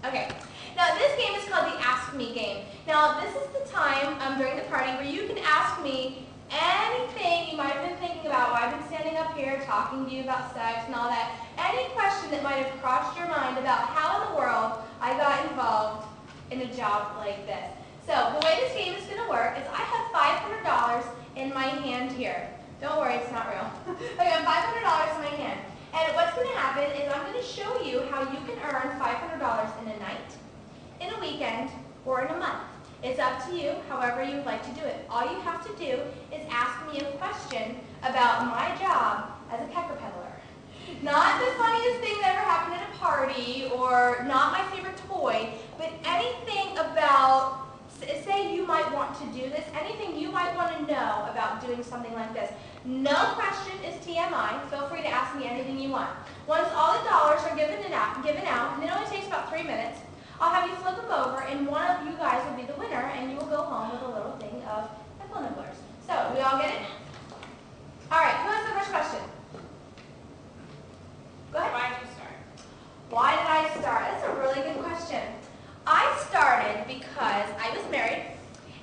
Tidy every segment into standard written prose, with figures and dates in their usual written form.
Okay. Now this game is called the Ask Me game. Now this is the time during the party where you can ask me anything you might have been thinking about while I've been standing up here talking to you about sex and all that. Any question that might have crossed your mind about how in the world I got involved in a job like this. So the way this game is going to work is I have $500 in my hand here. Don't worry, it's not real. I have $500 in my hand. And what's going to happen is I'm going to show you how you can earn $500 in a night, in a weekend, or in a month. It's up to you, however you would like to do it. All you have to do is ask me a question about my job as a pecker peddler. Not the funniest thing that ever happened at a party, or not my favorite toy, but anything about, say you might want to do this, anything you might want to know about doing something like this. No question is TMI. Feel free to ask me anything you want. Once all the dollars are given out, and it only takes about 3 minutes, I'll have you flip them over, and one of you guys will be the winner, and you will go home with a little thing of nipple nibblers. So, we all get it? All right, who has the first question? Go ahead. Why did you start? Why did I start? That's a really good question. I started because I was married,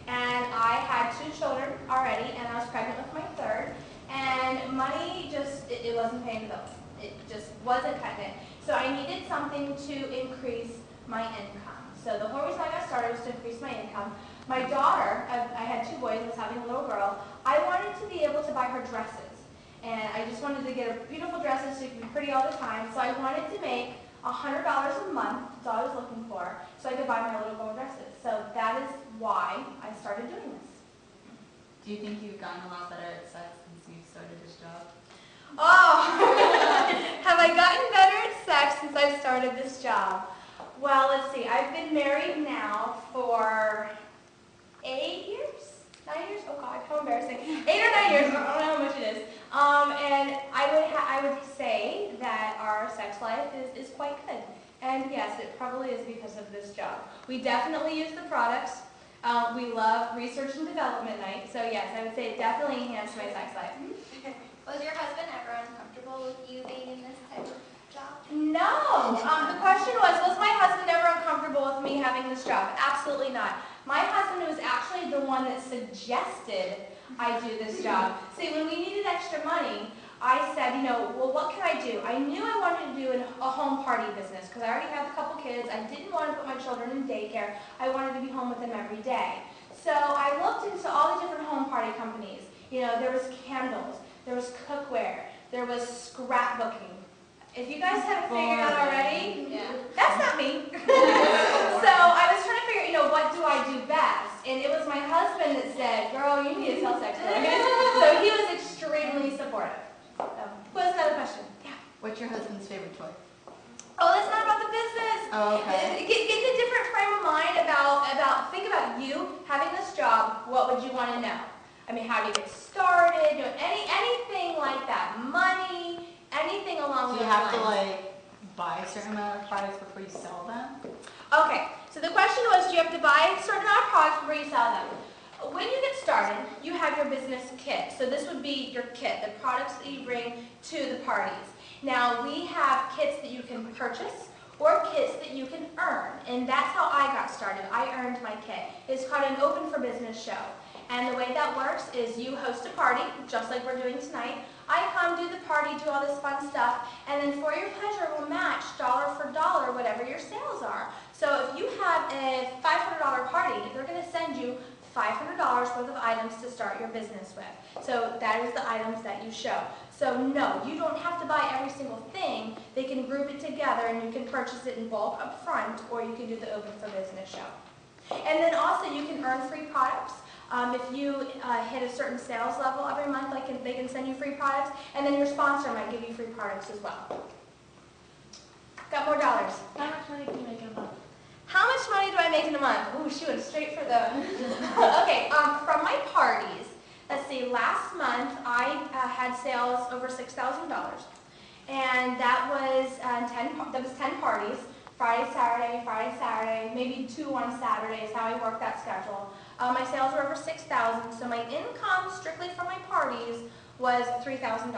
and I had 2 children already, and I was pregnant with my third, and money just, it wasn't paying the bills. It just wasn't cutting it. So I needed something to increase my income. So the whole reason I got started was to increase my income. My daughter, I had 2 boys, I was having a little girl, I wanted to be able to buy her dresses. And I just wanted to get her beautiful dresses so she could be pretty all the time. So I wanted to make $100 a month, that's all I was looking for, so I could buy my little girl dresses. So that is why I started doing this. Do you think you've gotten a lot better at sex since you started this job? Oh, have I gotten better at sex since I started this job? Well, let's see. I've been married now for 8 years? 9 years? Oh God, how embarrassing. 8 or 9 years, I don't know how much it is. And I would say that our sex life is quite good. And yes, it probably is because of this job. We definitely use the products. We love research and development night. So yes, I would say it definitely enhanced my sex life. Was your husband ever uncomfortable with you being in this type of job? No. The question was my husband ever uncomfortable with me having this job? Absolutely not. My husband was actually the one that suggested I do this job. See, when we needed extra money, I said, well, what can I do? I knew I wanted to do a home party business because I already have a couple kids. I didn't want to put my children in daycare. I wanted to be home with them every day. So I looked into all the different home party companies. There was candles, there was cookware, there was scrapbooking. If you guys haven't figured out already, Yeah. that's not me. So I was trying to figure, what do I do best? And it was my husband that said, girl, you need to sell sex toys. So he was extremely supportive. Who has another question? Yeah. What's your husband's favorite toy? Oh, that's not about the business. Oh, okay. Get in a different frame of mind about think about you having this job. What would you want to know? I mean, how do you get started? Anything like that. Money, anything along those lines. Do you have to buy a certain amount of products before you sell them? Okay, so the question was, do you have to buy a certain amount of products before you sell them? When you get started, you have your business kit. So this would be your kit, the products that you bring to the parties. Now, we have kits that you can purchase or kits that you can earn. And that's how I got started. I earned my kit. It's called an Open for Business show. And the way that works is you host a party, just like we're doing tonight. I come, do the party, do all this fun stuff, and then for your pleasure, we'll match dollar for dollar whatever your sales are. So if you have a $500 party, they're going to send you $500 worth of items to start your business with. So that is the items that you show. So no, you don't have to buy every single thing. They can group it together and you can purchase it in bulk up front, or you can do the Open for Business show. And then also you can earn free products. If you hit a certain sales level every month, they can send you free products, and then your sponsor might give you free products as well. Got more dollars. How much money can you make in a month? How much money do I make in a month? Ooh, she went straight for the... Okay, from my parties, let's see, last month I had sales over $6,000, and that was 10 parties. Friday, Saturday, maybe 2 on Saturday is how I work that schedule. My sales were over $6,000, so my income strictly from my parties was $3,000.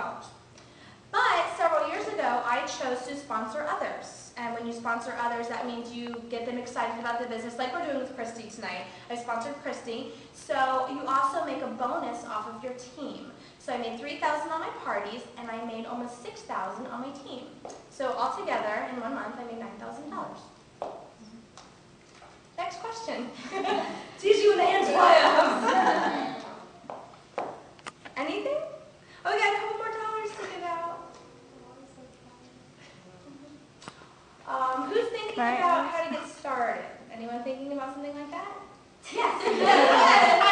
But But several years ago, I chose to sponsor others. And when you sponsor others, that means you get them excited about the business, like we're doing with Christy tonight. I sponsored Christy. So you also make a bonus off of your team. So I made $3,000 on my parties, and I made almost $6,000 on my team. So altogether, in 1 month, I made $9,000. Next question. It's usually when the hands fly up. Anything? Oh, we got a couple more dollars to give out. Who's thinking about how to get started? Anyone thinking about something like that? Yes. How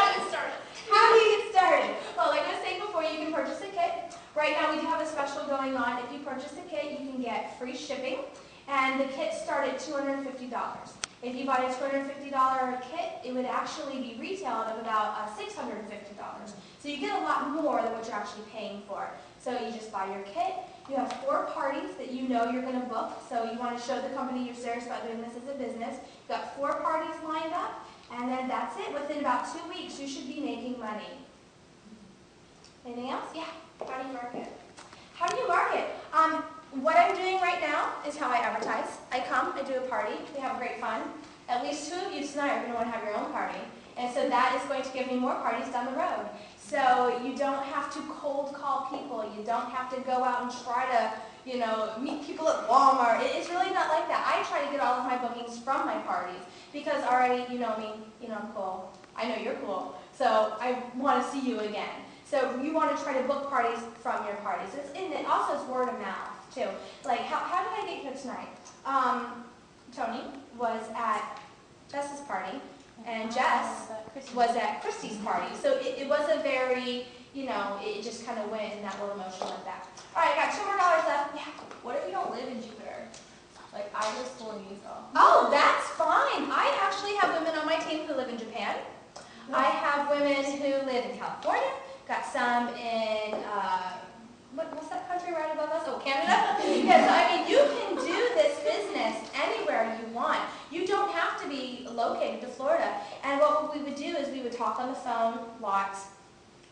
do you get started? How do you get started? Well, like I was saying before, you can purchase a kit. Right now, we do have a special going on. If you purchase a kit, you can get free shipping, and the kit start at $250. If you buy a $250 kit, it would actually be retailed at about $650. So you get a lot more than what you're actually paying for. So you just buy your kit. You have 4 parties that you know you're going to book. So you want to show the company you're serious about doing this as a business. You've got 4 parties lined up, and then that's it. Within about 2 weeks, you should be making money. Anything else? Yeah. How do you market? How do you market? What I'm doing right now is how I advertise. I come, I do a party, we have great fun. At least 2 of you tonight are going to want to have your own party. And so that is going to give me more parties down the road. So you don't have to cold call people. You don't have to go out and try to, meet people at Walmart. It's really not like that. I try to get all of my bookings from my parties because already you know me, I'm cool. I know you're cool. So I want to see you again. So you want to try to book parties from your parties. And it also is word of mouth too. Like how did I get here tonight? Tony was at Jess's party, and Jess was at Christy's party. So it was a very, it just kind of went in that little motion like that. All right, I got $2 more left. Yeah. What if you don't live in Jupiter? Like, I go to school in Utah. Oh, that's fine. I actually have women on my team who live in Japan. I have women who live in California. Got some in, what's that country right above us? Oh, Canada? Yes, I mean, you can do this business anywhere you want. You don't have to be located to Florida. And what we would do is we would talk on the phone lots.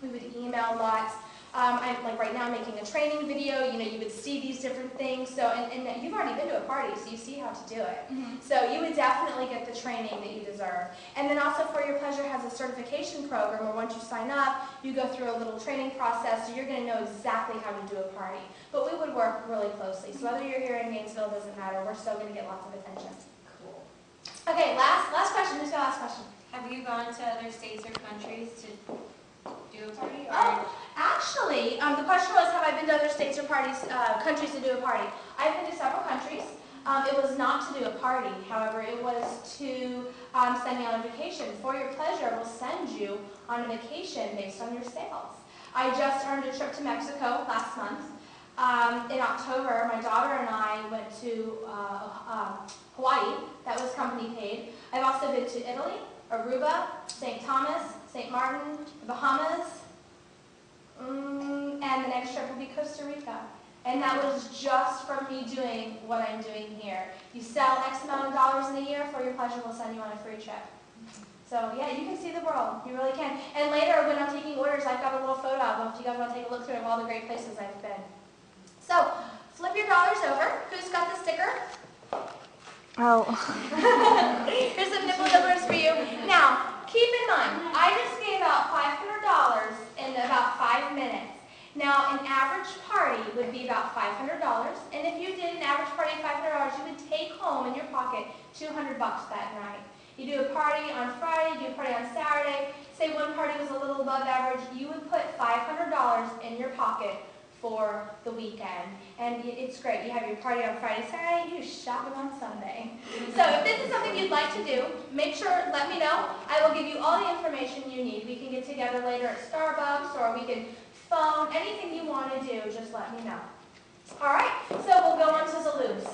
We would email lots. Like right now I'm making a training video, you would see these different things. So, and you've already been to a party, so you see how to do it. Mm-hmm. So you would definitely get the training that you deserve. And then also For Your Pleasure has a certification program where once you sign up, you go through a little training process, so you're going to know exactly how to do a party. But we would work really closely. So whether you're here in Gainesville, doesn't matter. We're still going to get lots of attention. Cool. Okay, last question. Who's got last question? Have you gone to other states or countries to do a party? Or? Oh, actually, the question was, have I been to other states or countries to do a party? I've been to several countries. It was not to do a party. However, it was to send me on a vacation. For Your Pleasure will send you on a vacation based on your sales. I just earned a trip to Mexico last month. In October, my daughter and I went to Hawaii. That was company paid. I've also been to Italy, Aruba, St. Thomas, St. Martin, the Bahamas, and the next trip will be Costa Rica. And that was just from me doing what I'm doing here. You sell X amount of dollars in a year, For Your Pleasure will send you on a free trip. So yeah, you can see the world. You really can. And later, when I'm taking orders, I've got a little photo album if you guys want to take a look through of all the great places I've been. So, flip your dollars over. Who's got the sticker? Oh. Here's some nipple nippers for you. Now, keep in mind, I just gave out $500 in about 5 minutes. Now, an average party would be about $500, and if you did an average party of $500, you would take home in your pocket $200 that night. You do a party on Friday, you do a party on Saturday. Say one party was a little above average, you would put $500 in your pocket for the weekend. And it's great. You have your party on Friday, Saturday, you shopping on Sunday. So if this is something you'd like to do, make sure, let me know. I will give you all the information you need. We can get together later at Starbucks, or we can phone, anything you want to do, just let me know. All right, so we'll go on to Zaloos.